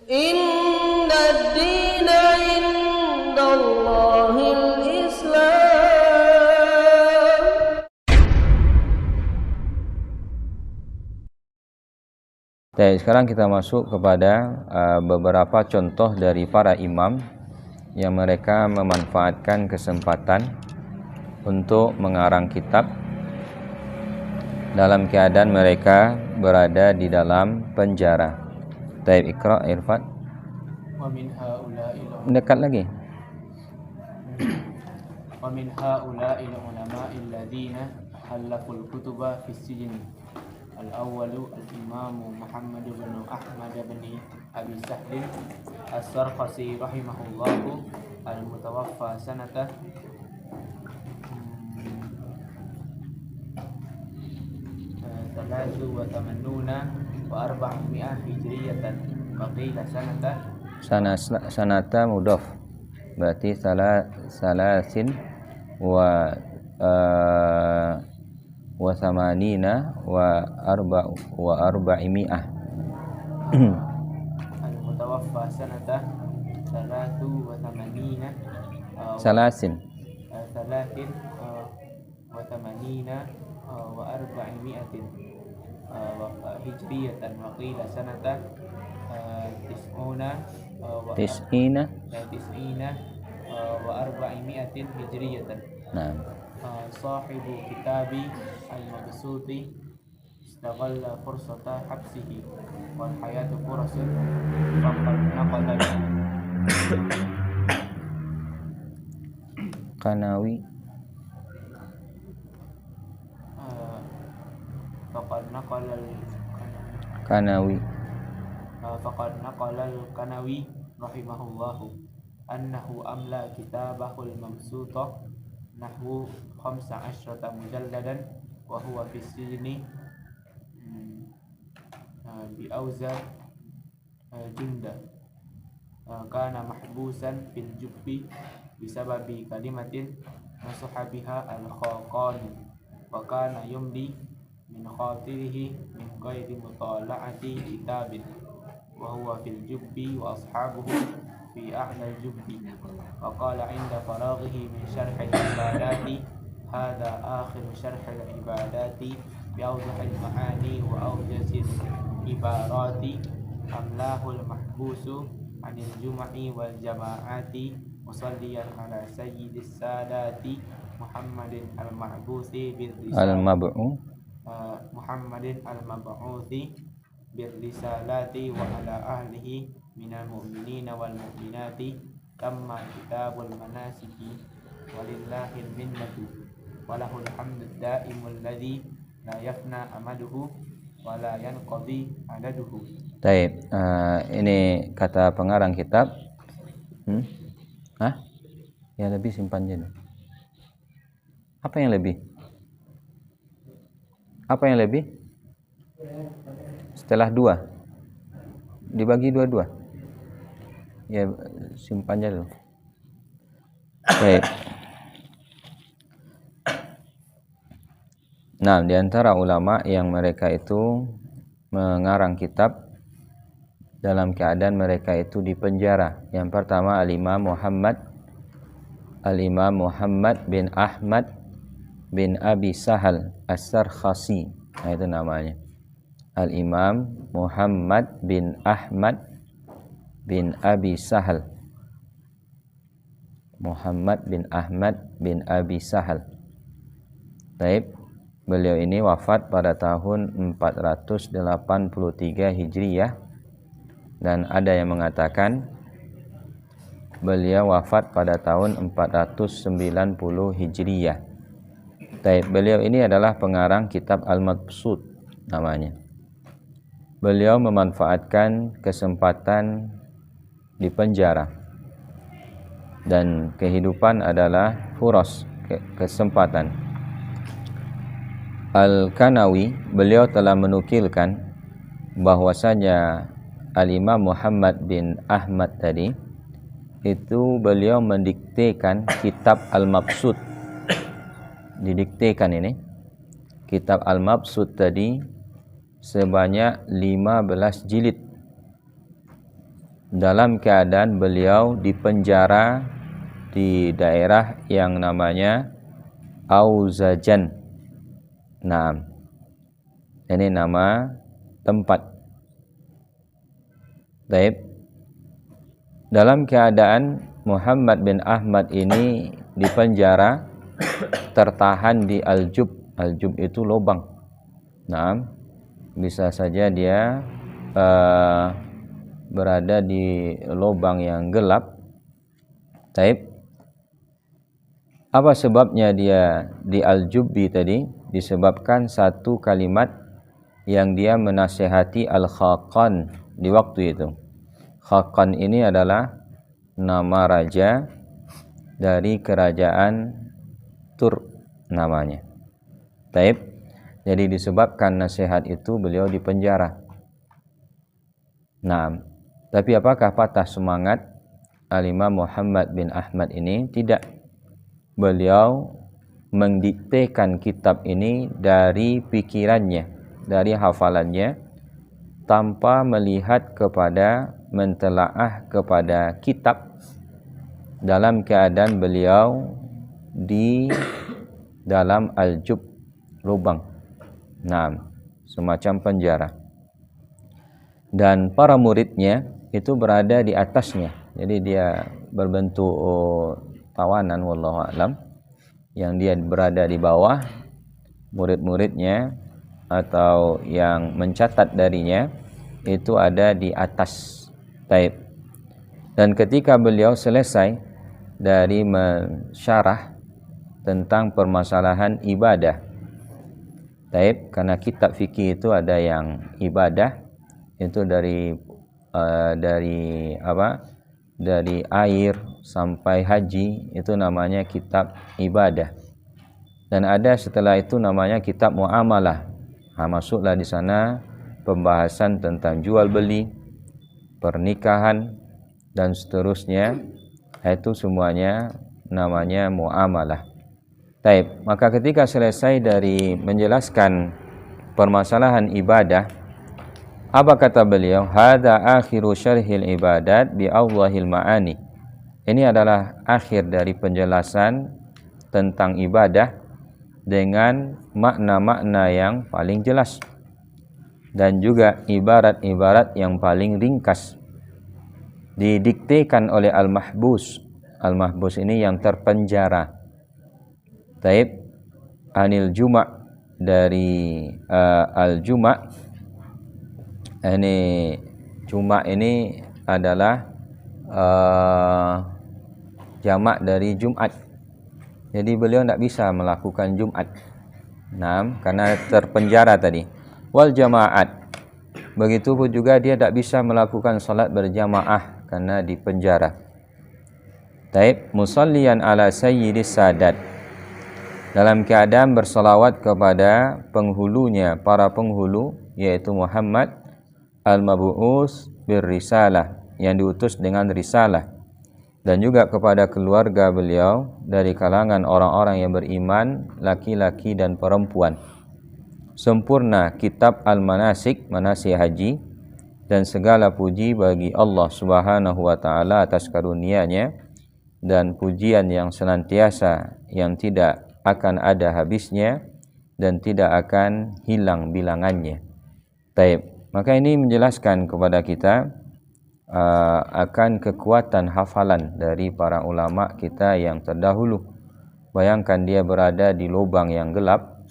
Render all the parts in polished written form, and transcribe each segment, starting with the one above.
Inna ad-dina indallahil Islam. Baik, sekarang kita masuk kepada beberapa contoh dari para imam yang mereka memanfaatkan kesempatan untuk mengarang kitab dalam keadaan mereka berada di dalam penjara. Baik, Iqra Irfan. Wa min haula'i Dekat lagi. wa min haula'il ulama'i alladhina halaful kutuba fi sijni. Al-awwalu al-imamu Muhammad bin Ahmad bin Abi Sahl as-Sarqasi rahimahullahu al-mutawaffa sanata thalathu wa thamannuna wa arba'mi'ah hijriyatan wa qila Sanata mudhaf. Berarti salasin wa samanina wa arba'imi'ah. al-mutawaffa sanata thalathu wa thamanina Salasin thalathin wa thamanina wa arba'imi'atin hijriyatan wa qila sanata tis'ina wa arba'imi'atin hijriyatan. Nah, Sahibu kitabi al-mabsuti istaghalla fursata habsihi wal hayatu furasun faqad naqala Kanawi al-Kanawi rahimahullahu annahu amla kitabahul mamsuta nahwu 15 mujalladan wa huwa fi sijni bi awza junda kana mahbusan fil jubbi bisababi kalimatin nasuhabiha al-khaqani wa kana yumli min khatirihi min ghairi mutala'ati kitabin wa huwa fil jubbi wa ashabuhu fi a'la al-jubbi wa qala 'inda faraghihi min syarh al-ibadati hadha akhir syarh al-ibadati bi awdah al-ma'ani wa awjaz al-ibarati amlahu al-mahbusu 'anil jum'i wal jama'ati musalliyan ala sayyidis sadati Muhammadin al-ma'busi bil Muhammadin al-mab'uthi bir risalati wa ala ahlihi minal mu'minina wal mu'minati tamma kitabul manasiki walillahil minnatu walahul hamdud daimul ladzi la yafna amaduhu wa la yanqadi adaduhu. Baik, ini kata pengarang kitab. Ya lebih simpan jadi. Apa yang lebih? Apa yang lebih? Setelah dua dibagi dua-dua. Ya simpan aja dulu. Baik. Nah, di antara ulama yang mereka itu mengarang kitab dalam keadaan mereka itu di penjara. Yang pertama Al-Imam Muhammad bin Ahmad bin Abi Sahal As-Sarqasi. Nah, itu namanya. Al-Imam Muhammad bin Ahmad bin Abi Sahal. Muhammad bin Ahmad bin Abi Sahal. Baik, beliau ini wafat pada tahun 483 Hijriyah dan ada yang mengatakan beliau wafat pada tahun 490 Hijriyah. Baik, beliau ini adalah pengarang kitab Al-Mabsut namanya. Beliau memanfaatkan kesempatan di penjara dan kehidupan adalah furos, kesempatan. Al-Kanawi beliau telah menukilkan bahwasanya Al-Imam Muhammad bin Ahmad tadi itu beliau mendiktekan kitab Al-Mabsut. Didiktekan ini kitab Al-Mabsut tadi sebanyak 15 jilid. dalam keadaan beliau dipenjara di daerah yang namanya Auzajan. Nah, ini nama tempat. Baik. Dalam keadaan Muhammad bin Ahmad ini dipenjara, tertahan di Al-Jub. Al-Jub itu lubang. Nah, bisa saja dia berada di lubang yang gelap. Baik. Apa sebabnya dia di Al-Jubbi tadi? Disebabkan satu kalimat yang dia menasihati Al-Khaqan di waktu itu. Khaqan ini adalah nama raja dari kerajaan Turk namanya. Taib. Jadi disebabkan nasihat itu beliau dipenjara. Nah, tapi apakah patah semangat Al-Imam Muhammad bin Ahmad ini? Tidak. Beliau mendiktekan kitab ini dari pikirannya, dari hafalannya, tanpa melihat kepada mentelaah kepada kitab, dalam keadaan beliau di dalam Al-Jub, lubang. Nah, semacam penjara. Dan para muridnya itu berada di atasnya. Jadi dia berbentuk tawanan, wallahu a'lam, yang dia berada di bawah. Murid-muridnya atau yang mencatat darinya itu ada di atas. Taib. Dan ketika beliau selesai dari mensyarah tentang permasalahan ibadah, taib, karena kitab fikih itu ada yang ibadah, itu dari air sampai haji, itu namanya kitab ibadah. Dan ada setelah itu namanya kitab muamalah. Masuklah di sana pembahasan tentang jual beli, pernikahan, dan seterusnya. Itu semuanya namanya muamalah. Taib. Maka ketika selesai dari menjelaskan permasalahan ibadah, apa kata beliau? Hadza akhiru syarhil ibadat bi awwahil ma'ani. Ini adalah akhir dari penjelasan tentang ibadah dengan makna-makna yang paling jelas dan juga ibarat-ibarat yang paling ringkas. Didiktekan oleh Al-Mahbus. Al-Mahbus ini yang terpenjara. Taib. Anil Juma' dari Al-Juma'. Ini Juma' ini adalah jamak dari Jumat. Jadi beliau tidak bisa melakukan Jumat. Nah, karena terpenjara tadi. Wal jama'at. Begitu pun juga dia tidak bisa melakukan salat berjamaah karena di penjara. Taib. Musalliyan ala sayyidis sadat. Dalam keadaan bersolawat kepada penghulunya, para penghulu, yaitu Muhammad al-Mabu'us bir-risalah, yang diutus dengan risalah, dan juga kepada keluarga beliau dari kalangan orang-orang yang beriman, laki-laki dan perempuan. Sempurna kitab Al-Manasik, manasik haji, dan segala puji bagi Allah Subhanahu wa taala atas karunia-Nya, dan pujian yang senantiasa yang tidak akan ada habisnya dan tidak akan hilang bilangannya. Taib. Maka ini menjelaskan kepada kita akan kekuatan hafalan dari para ulama kita yang terdahulu. Bayangkan dia berada di lubang yang gelap,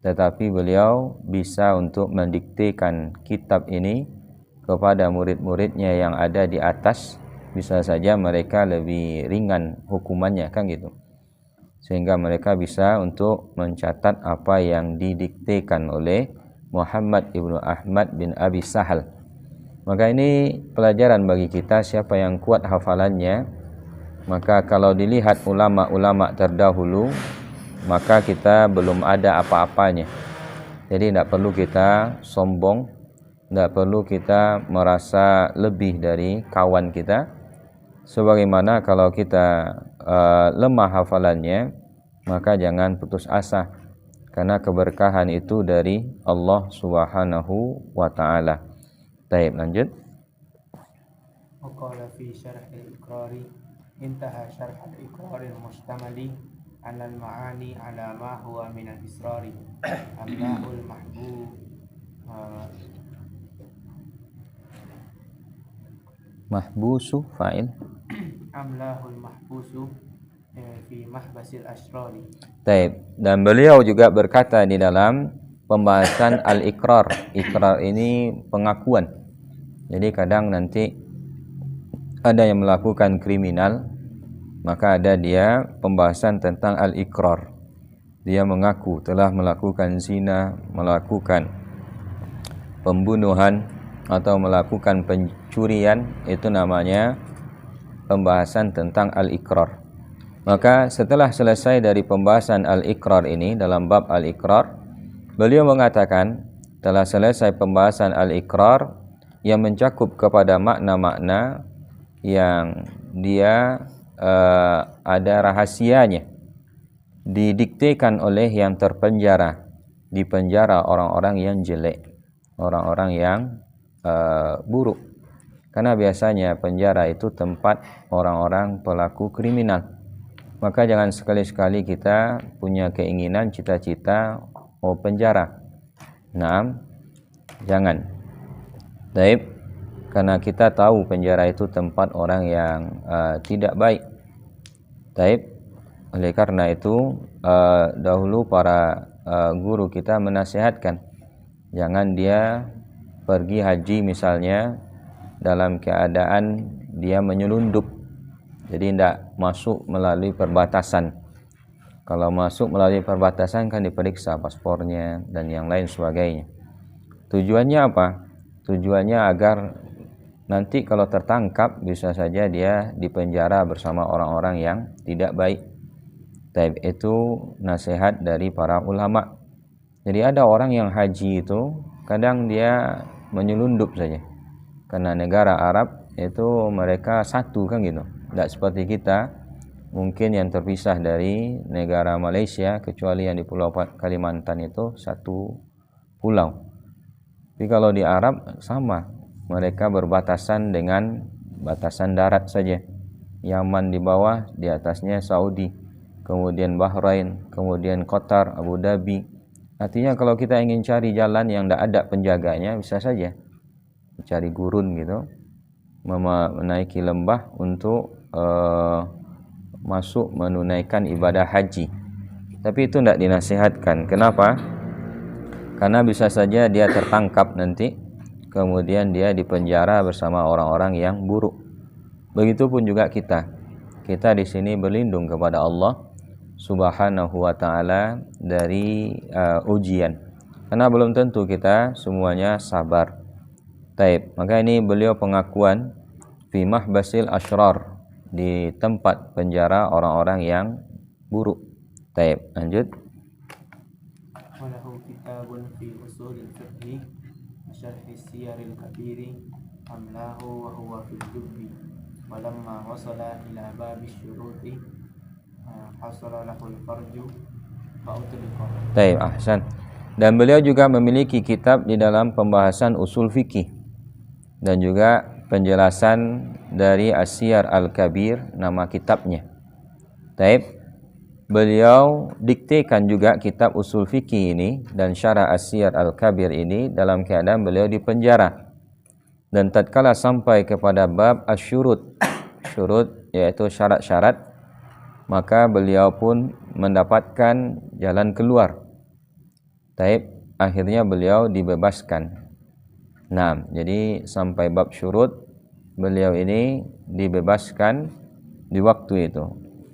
tetapi beliau bisa untuk mendiktekan kitab ini kepada murid-muridnya yang ada di atas. Bisa saja mereka lebih ringan hukumannya, kan gitu. Sehingga mereka bisa untuk mencatat apa yang didiktekan oleh Muhammad ibnu Ahmad bin Abi Sahal. Maka ini pelajaran bagi kita, siapa yang kuat hafalannya. Maka kalau dilihat ulama-ulama terdahulu, maka kita belum ada apa-apanya. Jadi tidak perlu kita sombong, tidak perlu kita merasa lebih dari kawan kita. Sebagaimana kalau kita lemah hafalannya, maka jangan putus asa, karena keberkahan itu dari Allah Subhanahu wa taala. Baik, lanjut. وقال في شرح الإقرار انتهى شرح الإقرار المشتمل على المعاني على ما هو من الإصرار أملاء المحبوب Mahbusu fa'il. أملاه المحبوس في محبس الأشرار. Taib. Dan beliau juga berkata di dalam pembahasan al-iqrar. Iqrar ini pengakuan. Jadi kadang nanti ada yang melakukan kriminal, maka ada dia pembahasan tentang al-iqrar. Dia mengaku telah melakukan zina, melakukan pembunuhan atau melakukan pencurian, itu namanya pembahasan tentang al-iqrar. Maka setelah selesai dari pembahasan al-iqrar ini dalam bab al-iqrar, beliau mengatakan telah selesai pembahasan al-iqrar yang mencakup kepada makna-makna yang dia ada rahasianya, didiktekan oleh yang terpenjara, di penjara orang-orang yang jelek, orang-orang yang buruk. Karena biasanya penjara itu tempat orang-orang pelaku kriminal. Maka jangan sekali-sekali kita punya keinginan, cita-cita mau penjara. Nah, jangan. Baik, karena kita tahu penjara itu tempat orang yang tidak baik. Baik, oleh karena itu dahulu para guru kita menasihatkan, jangan dia pergi haji misalnya dalam keadaan dia menyelundup. Jadi tidak masuk melalui perbatasan. Kalau masuk melalui perbatasan kan diperiksa paspornya dan yang lain sebagainya. Tujuannya apa? Tujuannya agar nanti kalau tertangkap bisa saja dia dipenjara bersama orang-orang yang tidak baik. Tapi itu nasihat dari para ulama. Jadi ada orang yang haji itu kadang dia menyelundup saja. Karena negara Arab itu mereka satu kan gitu. Tidak seperti kita, mungkin yang terpisah dari negara Malaysia, kecuali yang di Pulau Kalimantan itu satu pulau. Tapi kalau di Arab sama, mereka berbatasan dengan batasan darat saja. Yaman di bawah, di atasnya Saudi, kemudian Bahrain, kemudian Qatar, Abu Dhabi. Artinya kalau kita ingin cari jalan yang tidak ada penjaganya, bisa saja cari gurun gitu, menaiki lembah untuk masuk menunaikan ibadah haji. Tapi itu tidak dinasihatkan. Kenapa? Karena bisa saja dia tertangkap nanti, kemudian dia dipenjara bersama orang-orang yang buruk. Begitupun juga kita. Kita di sini berlindung kepada Allah Subhanahu wa taala dari ujian. Karena belum tentu kita semuanya sabar. Taib. Maka ini beliau pengakuan fi mahbasil asyrar, di tempat penjara orang-orang yang buruk. Taib. Lanjut. Walahu kitabun fi usulil fiqh syarh siyaril kabiri amlahu wa huwa fil jubbi walamma wasala ila babi syuruti hasala lahul farju fa'utliqa. Taib. Ahsan. Dan beliau juga memiliki kitab di dalam pembahasan usul fikih dan juga penjelasan dari As-Siyar Al-Kabir, nama kitabnya. Taib. Beliau diktekan juga kitab usul fikih ini dan syarah As-Siyar Al-Kabir ini dalam keadaan beliau di penjara. Dan tatkala sampai kepada bab asyurut, syurut yaitu syarat-syarat, maka beliau pun mendapatkan jalan keluar. Taib. Akhirnya beliau dibebaskan. Nah, jadi sampai bab syurut beliau ini dibebaskan di waktu itu.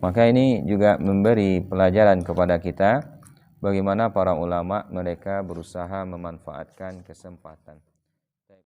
Maka ini juga memberi pelajaran kepada kita bagaimana para ulama mereka berusaha memanfaatkan kesempatan.